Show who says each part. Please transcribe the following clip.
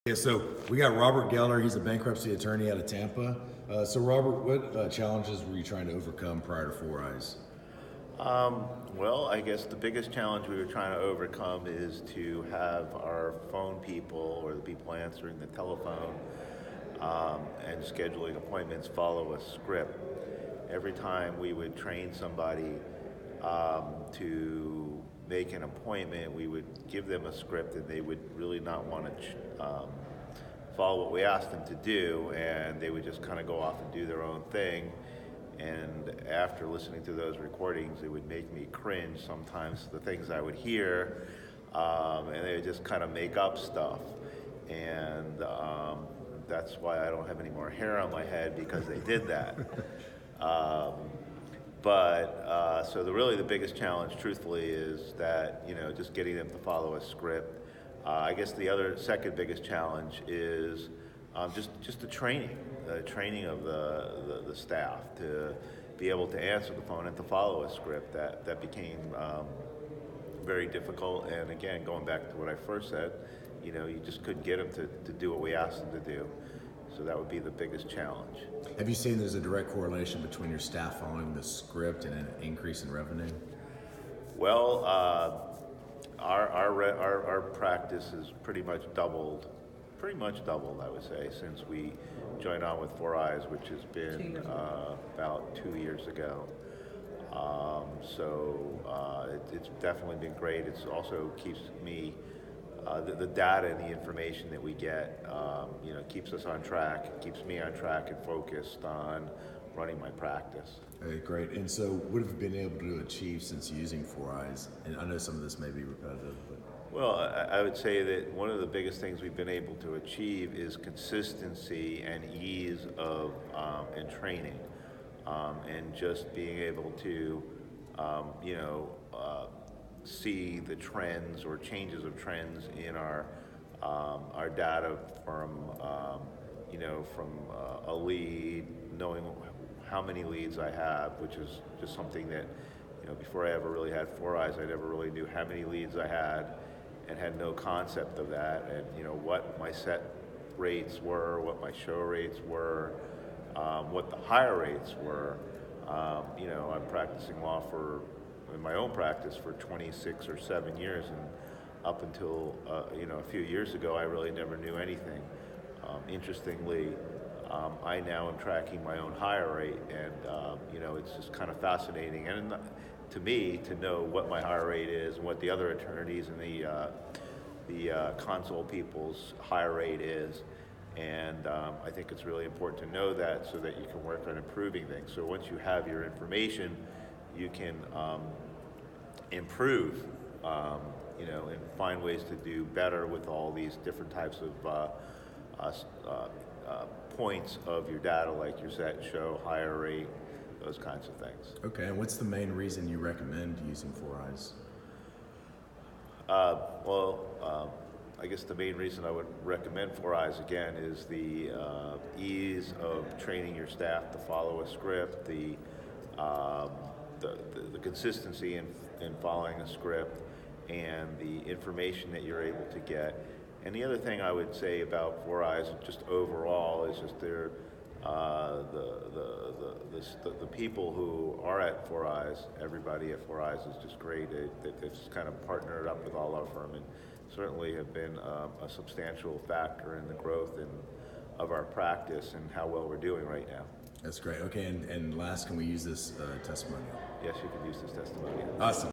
Speaker 1: Yeah, so we got Robert Geller. He's a bankruptcy attorney out of Tampa. So Robert, what challenges were you trying to overcome prior to 4iiz?
Speaker 2: Well, I guess the biggest challenge we were trying to overcome is to have our phone people or the people answering the telephone and scheduling appointments follow a script. Every time we would train somebody to make an appointment, we would give them a script and they would really not want to follow what we asked them to do, and they would just kind of go off and do their own thing. And after listening to those recordings, it would make me cringe sometimes, the things I would hear, and they would just kind of make up stuff. And that's why I don't have any more hair on my head, because they did that. So really the biggest challenge, truthfully, is that, just getting them to follow a script. I guess the second biggest challenge is just the training of the staff to be able to answer the phone and to follow a script. That became very difficult. And again, going back to what I first said, you just couldn't get them to do what we asked them to do. So that would be the biggest challenge.
Speaker 1: Have you seen there's a direct correlation between your staff following the script and an increase in revenue?
Speaker 2: Well, our practice has pretty much doubled, I would say, since we joined on with 4iiz, which has been about 2 years ago. It's definitely been great. It also keeps me, the data and the information that we get, keeps us on track, keeps me on track and focused on running my practice.
Speaker 1: Okay, great. And so what have you been able to achieve since using 4iiz? And I know some of this may be repetitive, but...
Speaker 2: Well, I would say that one of the biggest things we've been able to achieve is consistency and ease of and training, and just being able to, see the trends or changes of trends in our data from a lead, knowing how many leads I have, which is just something that, before I ever really had 4iiz, I never really knew how many leads I had, and had no concept of that, and what my set rates were, what my show rates were, what the hire rates were. I'm practicing law in my own practice for 26 or 7 years, and up until a few years ago, I really never knew anything. Interestingly, I now am tracking my own hire rate, and it's just kind of fascinating, and to me, to know what my hire rate is and what the other attorneys and the console people's hire rate is. And I think it's really important to know that, so that you can work on improving things. So once you have your information, you can improve, and find ways to do better with all these different types of points of your data, like your set, show, hire rate, those kinds of things.
Speaker 1: Okay, and what's the main reason you recommend using 4iiz?
Speaker 2: I guess the main reason I would recommend 4iiz, again, is the ease of training your staff to follow a script, the consistency in following a script, and the information that you're able to get. And the other thing I would say about 4iiz, just overall, is just the people who are at 4iiz, everybody at 4iiz is just great. They've just kind of partnered up with all our firm, and certainly have been a substantial factor in the growth of our practice and how well we're doing right now.
Speaker 1: That's great. Okay, and last, can we use this testimonial?
Speaker 2: Yes, you can use this testimonial.
Speaker 1: Awesome.